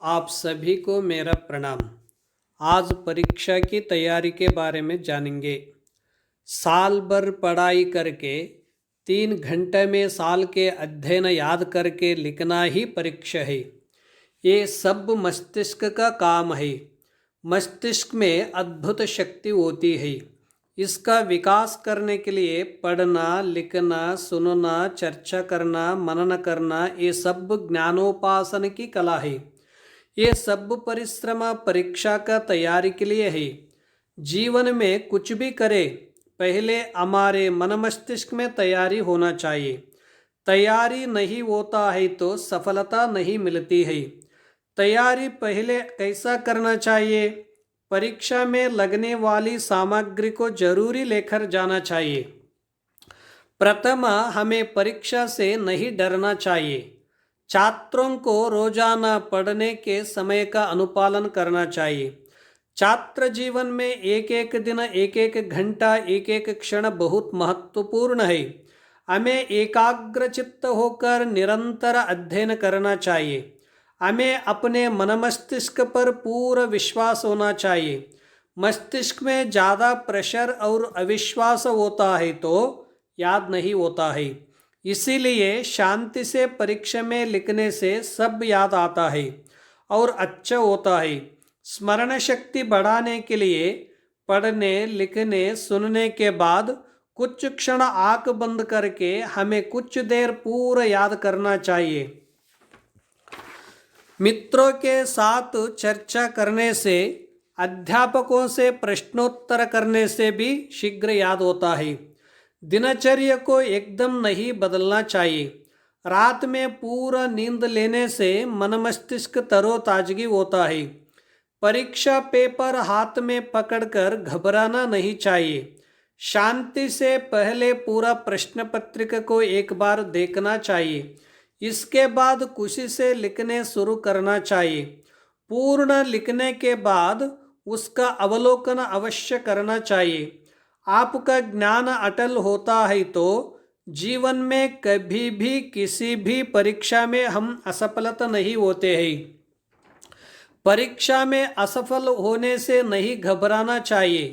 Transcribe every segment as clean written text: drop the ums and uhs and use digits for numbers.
आप सभी को मेरा प्रणाम। आज परीक्षा की तैयारी के बारे में जानेंगे। साल भर पढ़ाई करके 3 घंटे में साल के अध्ययन याद करके लिखना ही परीक्षा है। ये सब मस्तिष्क का काम है। मस्तिष्क में अद्भुत शक्ति होती है। इसका विकास करने के लिए पढ़ना, लिखना, सुनना, चर्चा करना, मनन करना, ये सब ज्ञानोपासन की कला है। ये सब परिश्रम परीक्षा का तैयारी के लिए है। जीवन में कुछ भी करे, पहले हमारे मन मस्तिष्क में तैयारी होना चाहिए। तैयारी नहीं होता है तो सफलता नहीं मिलती है। तैयारी पहले कैसा करना चाहिए? परीक्षा में लगने वाली सामग्री को जरूरी लेकर जाना चाहिए। प्रथम, हमें परीक्षा से नहीं डरना चाहिए। छात्रों को रोजाना पढ़ने के समय का अनुपालन करना चाहिए। छात्र जीवन में एक एक दिन, एक एक घंटा, एक एक क्षण बहुत महत्वपूर्ण है। हमें एकाग्रचित्त होकर निरंतर अध्ययन करना चाहिए। हमें अपने मन मस्तिष्क पर पूरा विश्वास होना चाहिए। मस्तिष्क में ज़्यादा प्रेशर और अविश्वास होता है तो याद नहीं होता है। इसीलिए शांति से परीक्षा में लिखने से सब याद आता है और अच्छा होता है। स्मरण शक्ति बढ़ाने के लिए पढ़ने, लिखने, सुनने के बाद कुछ क्षण आंख बंद करके हमें कुछ देर पूरा याद करना चाहिए। मित्रों के साथ चर्चा करने से, अध्यापकों से प्रश्नोत्तर करने से भी शीघ्र याद होता है। दिनचर्या को एकदम नहीं बदलना चाहिए। रात में पूरा नींद लेने से मन मस्तिष्क तरोताजगी होता है। परीक्षा पेपर हाथ में पकड़कर घबराना नहीं चाहिए। शांति से पहले पूरा प्रश्न पत्रिका को एक बार देखना चाहिए। इसके बाद खुशी से लिखने शुरू करना चाहिए। पूर्ण लिखने के बाद उसका अवलोकन अवश्य करना चाहिए। आपका ज्ञान अटल होता है तो जीवन में कभी भी किसी भी परीक्षा में हम असफलता नहीं होते हैं। परीक्षा में असफल होने से नहीं घबराना चाहिए,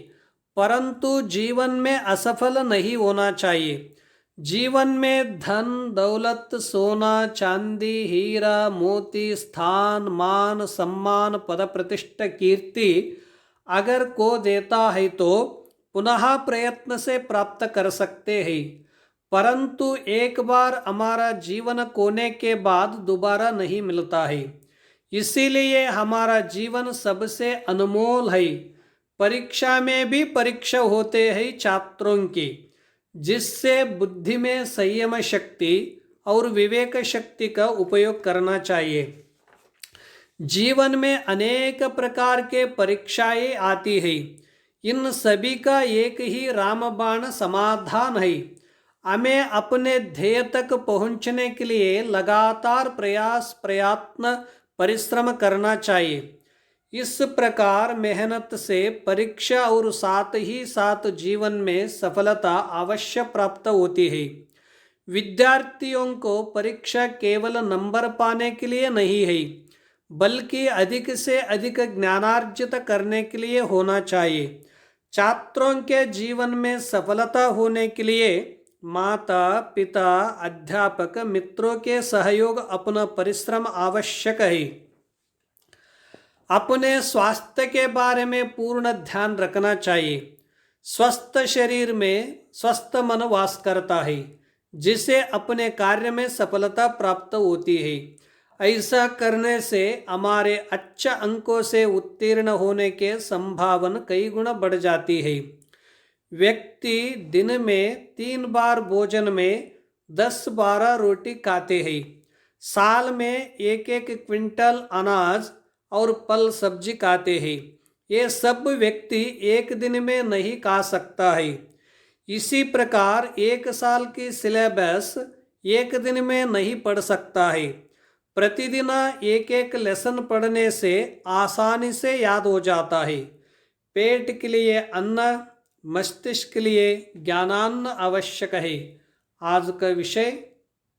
परंतु जीवन में असफल नहीं होना चाहिए। जीवन में धन, दौलत, सोना, चांदी, हीरा, मोती, स्थान, मान, सम्मान, पद प्रतिष्ठा, कीर्ति अगर को देता है तो पुनः प्रयत्न से प्राप्त कर सकते हैं, परंतु एक बार हमारा जीवन खोने के बाद दोबारा नहीं मिलता है। इसीलिए हमारा जीवन सबसे अनमोल है। परीक्षा में भी परीक्षा होते हैं छात्रों की, जिससे बुद्धि में संयम शक्ति और विवेक शक्ति का उपयोग करना चाहिए। जीवन में अनेक प्रकार के परीक्षाएं आती है। इन सभी का एक ही रामबाण समाधान है। हमें अपने ध्येय तक पहुंचने के लिए लगातार प्रयत्न परिश्रम करना चाहिए। इस प्रकार मेहनत से परीक्षा और साथ ही साथ जीवन में सफलता अवश्य प्राप्त होती है। विद्यार्थियों को परीक्षा केवल नंबर पाने के लिए नहीं है, बल्कि अधिक से अधिक ज्ञानार्जित करने के लिए होना चाहिए। छात्रों के जीवन में सफलता होने के लिए माता, पिता, अध्यापक, मित्रों के सहयोग, अपना परिश्रम आवश्यक है। अपने स्वास्थ्य के बारे में पूर्ण ध्यान रखना चाहिए। स्वस्थ शरीर में स्वस्थ मन वास करता है, जिसे अपने कार्य में सफलता प्राप्त होती है। ऐसा करने से हमारे अच्छे अंकों से उत्तीर्ण होने के संभावना कई गुना बढ़ जाती है। व्यक्ति दिन में 3 बार भोजन में 10-12 रोटी खाते हैं। साल में 1-1 क्विंटल अनाज और फल सब्जी खाते हैं। ये सब व्यक्ति एक दिन में नहीं खा सकता है। इसी प्रकार एक साल की सिलेबस एक दिन में नहीं पढ़ सकता है। प्रतिदिन एक एक लेसन पढ़ने से आसानी से याद हो जाता है। पेट के लिए अन्न, मस्तिष्क के लिए ज्ञानान्न आवश्यक है। आज का विषय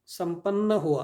संपन्न हुआ।